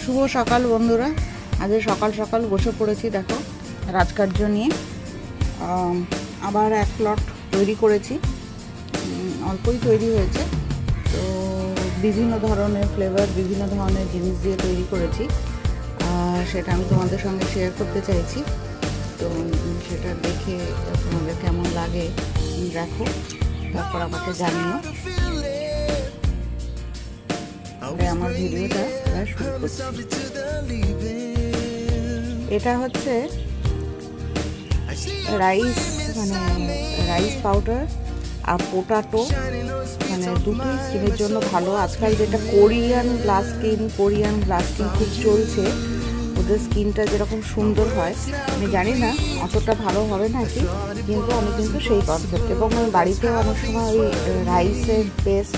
শুভ সকাল বন্ধুরা, আজ সকাল সকাল বসে পড়েছি দেখো রাজকার্য নিয়ে। আবার এক লট তৈরি করেছি, অল্পই তৈরি হয়েছে। তো বিভিন্ন ধরনের ফ্লেভার, বিভিন্ন ধরনের জিনিস দিয়ে তৈরি করেছি, সেটা আমি তোমাদের সঙ্গে শেয়ার করতে চাইছি। তো সেটা দেখে তোমাদের কেমন লাগে দেখো, তারপর আমাকে জানিও। আমার ভিডিওটা শুরু করছি। এটা হচ্ছে রাইস, রাইস পাউডার আর পোটাটো, দুটোই স্কিনের জন্য ভালো। আজকাল যেটা কোরিয়ান গ্লাস স্কিন খুব চলছে, ওদের স্কিনটা যেরকম সুন্দর হয়, আমি জানি না অতটা ভালো হবে নাকি, কিন্তু আমি কিন্তু সেই কনসেপ্ট, এবং আমি বাড়িতেও অনেক সময় ওই রাইসের পেস্ট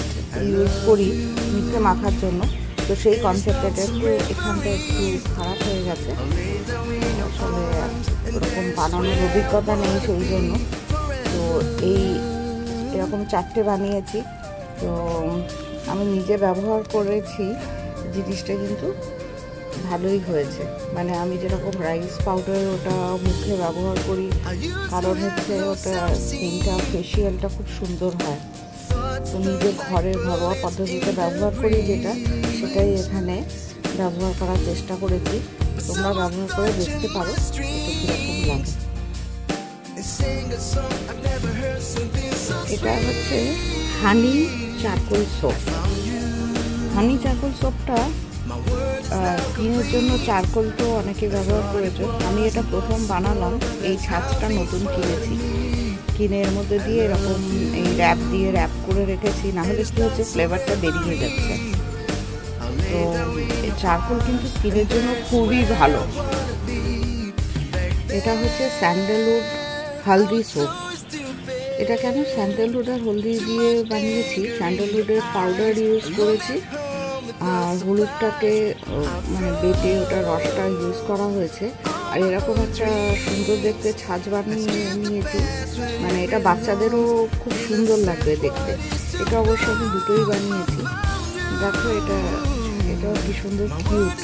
ইউজ করি মুখে মাখার জন্য। তো সেই কনসেপ্টটা একটু এখানটা একটু খারাপ হয়ে গেছে, আসলে ওরকম বানানোর অভিজ্ঞতা নেই সেই জন্য। তো এরকম 4টে বানিয়েছি। তো আমি নিজে ব্যবহার করেছি, জিনিসটা কিন্তু ভালোই হয়েছে। আমি যেরকম রাইস পাউডার ওটা মুখে ব্যবহার করি, কারণ হচ্ছে ওটা স্কিনটা ফেসিয়ালটা খুব সুন্দর হয়। তো নিজে ঘরের ঘরোয়া পদ্ধতিতে ব্যবহার করি যেটা, সেটাই এখানে ব্যবহার করার চেষ্টা করেছি। তোমরা ব্যবহার করে দেখতে পারো এটা কীরকম লাগে। এটা হচ্ছে হানি চারকোল সোপ। হানি চারকোল সোপটা স্কিনের জন্য, চারকোল তো অনেকে ব্যবহার করেছো, আমি এটা প্রথম বানালাম। এই ছাঁচটা নতুন কিনেছি, কিনে এর মধ্যে দিয়ে এরকম এই র্যাপ দিয়ে র্যাপ করে রেখেছি, নাহলে কি হচ্ছে ফ্লেভারটা বেরিয়ে যাচ্ছে। তো এই চারকোল কিন্তু স্কিনের জন্য খুবই ভালো। এটা হচ্ছে স্যান্ডেলউড হলদি সোপ। এটা কেন স্যান্ডেলউড আর হলদি দিয়ে বানিয়েছি, স্যান্ডেলউডের পাউডার ইউজ করেছি, আর হলুদটাকে বেটে ওটা রসটা ইউজ করা হয়েছে। আর এরকম একটা সুন্দর দেখতে ছাঁচ বানিয়ে নিয়েছি, এটা বাচ্চাদেরও খুব সুন্দর লাগবে দেখতে। এটা অবশ্য আমি দুটোই বানিয়েছি, দেখো এটাও কি সুন্দর কিউট।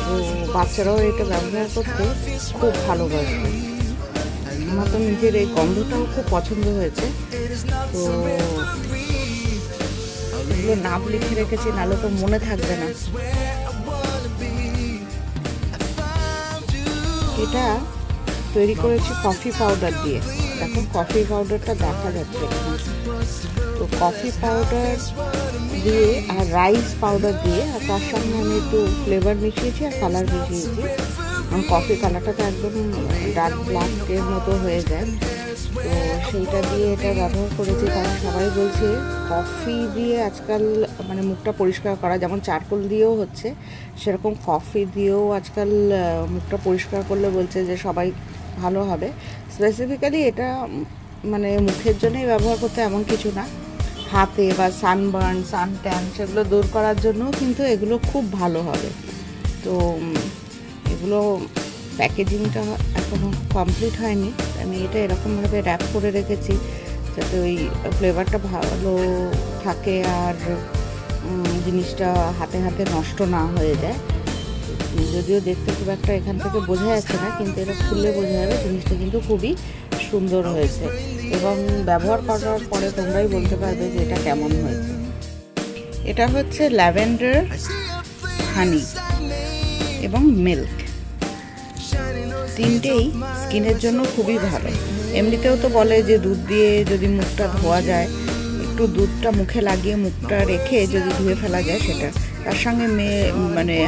তো বাচ্চারাও এটা ব্যবহার করতে খুব ভালোবাসবে। আমার তো নিজের এই গন্ধটাও খুব পছন্দ হয়েছে। তো এগুলো নাম লিখে রেখেছি, নাহলে তো মনে থাকবে না। এটা তৈরি করেছি কফি পাউডার দিয়ে, দেখো কফি পাউডারটা দেখা যাচ্ছে এখানে। তো কফি পাউডার দিয়ে আর রাইস পাউডার দিয়ে, আর তার সঙ্গে আমি একটু ফ্লেভার মিশিয়েছি আর কালার মিশিয়েছি। কফি কালারটা তো একদম ডার্ক ব্ল্যাকের মতো হয়ে যায়। তো সেইটা দিয়ে এটা ব্যবহার করেছি, কারণ সবাই বলছে কফি দিয়ে আজকাল মুখটা পরিষ্কার করা, যেমন চারকোল দিয়েও হচ্ছে, সেরকম কফি দিয়েও আজকাল মুখটা পরিষ্কার করলে বলছে যে সবাই ভালো হবে। স্পেসিফিক্যালি এটা মুখের জন্যই ব্যবহার করতে এমন কিছু না, হাতে বা সানবার্ন, সান ট্যান সেগুলো দূর করার জন্যও কিন্তু এগুলো খুব ভালো হবে। তো এগুলো প্যাকেজিংটা এখনও কমপ্লিট হয়নি, আমি এটা এরকমভাবে র্যাপ করে রেখেছি যাতে ওই ফ্লেভারটা ভালো থাকে আর জিনিসটা হাতে হাতে নষ্ট না হয়ে যায়। যদিও দেখতে খুব একটা এখান থেকে বোঝা যাচ্ছে না, কিন্তু এটা খুললে বোঝা যাবে জিনিসটা কিন্তু খুবই সুন্দর হয়েছে, এবং ব্যবহার করার পরে তোমরাই বলতে পারবে যে এটা কেমন হয়েছে। এটা হচ্ছে ল্যাভেন্ডার, হানি এবং মিল্ক, তিনটেই স্কিনের জন্য খুবই ভালো। এমনিতেও তো বলে যে দুধ দিয়ে যদি মুখটা ধোয়া যায়, একটু দুধটা মুখে লাগিয়ে মুখটা রেখে যদি ধুয়ে ফেলা যায় সেটা, তার সঙ্গে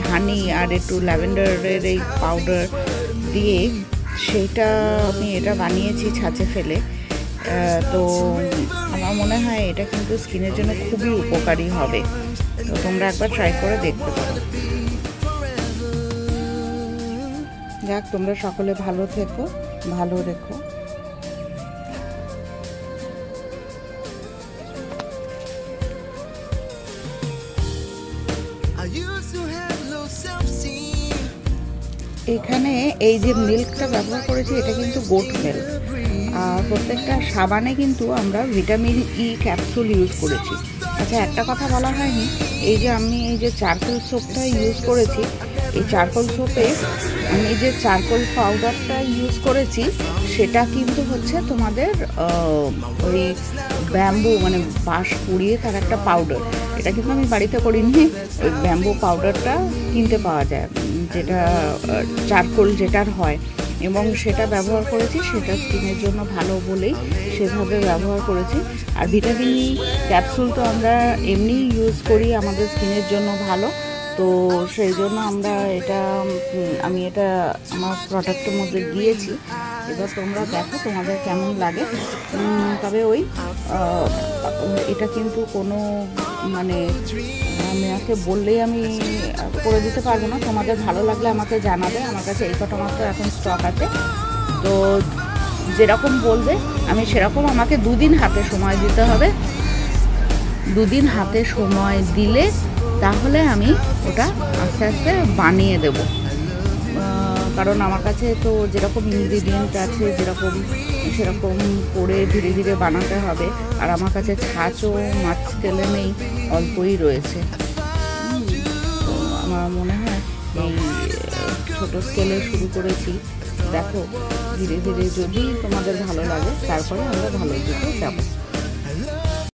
হানি আর একটু ল্যাভেন্ডারের এই পাউডার দিয়ে সেইটা আমি এটা বানিয়েছি ছাঁচে ফেলে। তো আমার মনে হয় এটা কিন্তু স্কিনের জন্য খুবই উপকারী হবে। তো তোমরা একবার ট্রাই করে দেখতে পারো। যাক, তোমরা সকলে ভালো থেকো, ভালো রেখো। এখানে এই যে মিল্কটা ব্যবহার করেছি, এটা কিন্তু গোট মিল্ক। আর প্রত্যেকটা সাবানে কিন্তু আমরা ভিটামিন ই ক্যাপসুল ইউজ করেছি। আচ্ছা, একটা কথা বলা হয়নি, এই যে আমি এই যে চারকোল সোপটা ইউজ করেছি, এই চারকোল সোপে আমি যে চারকোল পাউডারটা ইউজ করেছি সেটা কিন্তু হচ্ছে তোমাদের ওই ব্যাম্বু মানে বাঁশ পুড়িয়ে তার একটা পাউডার। এটা কিন্তু আমি বাড়িতে করিনি, ওই ব্যাম্বু পাউডারটা কিনতে পাওয়া যায়, যেটা চারকোল যেটার হয়, এবং সেটা ব্যবহার করেছি। সেটা স্কিনের জন্য ভালো বলেই সেভাবে ব্যবহার করেছি। আর ভিটামিন ই ক্যাপসুল তো আমরা এমনি ইউজ করি, আমাদের স্কিনের জন্য ভালো, তো সেই জন্য আমি এটা আমার প্রোডাক্টের মধ্যে দিয়েছি। এবার তোমরা দেখো তোমাদের কেমন লাগে। তবে এটা কিন্তু কোনো মানে আমাকে বললেই আমি করে দিতে পারবো না, তোমাদের ভালো লাগলে আমাকে জানাবে। আমার কাছে এই কটা মাত্র এখন স্টক আছে, তো যেরকম বলবে আমি সেরকম, আমাকে 2 দিন হাতে সময় দিতে হবে। 2 দিন হাতে সময় দিলে তাহলে আমি ওটা আস্তে আস্তে বানিয়ে দেব। কারণ আমার কাছে তো যেরকম ইনগ্রিডিয়েন্ট আছে সেরকম করে ধীরে ধীরে বানাতে হবে। আর আমার কাছে ছাঁচও মাছ স্কেলে নেই, অল্পই রয়েছে। তো আমার মনে হয় এই ছোটো স্কেলে শুরু করেছি। দেখো ধীরে ধীরে যদি তোমাদের ভালো লাগে তারপরে আমরা ভালো দিকে যাবো।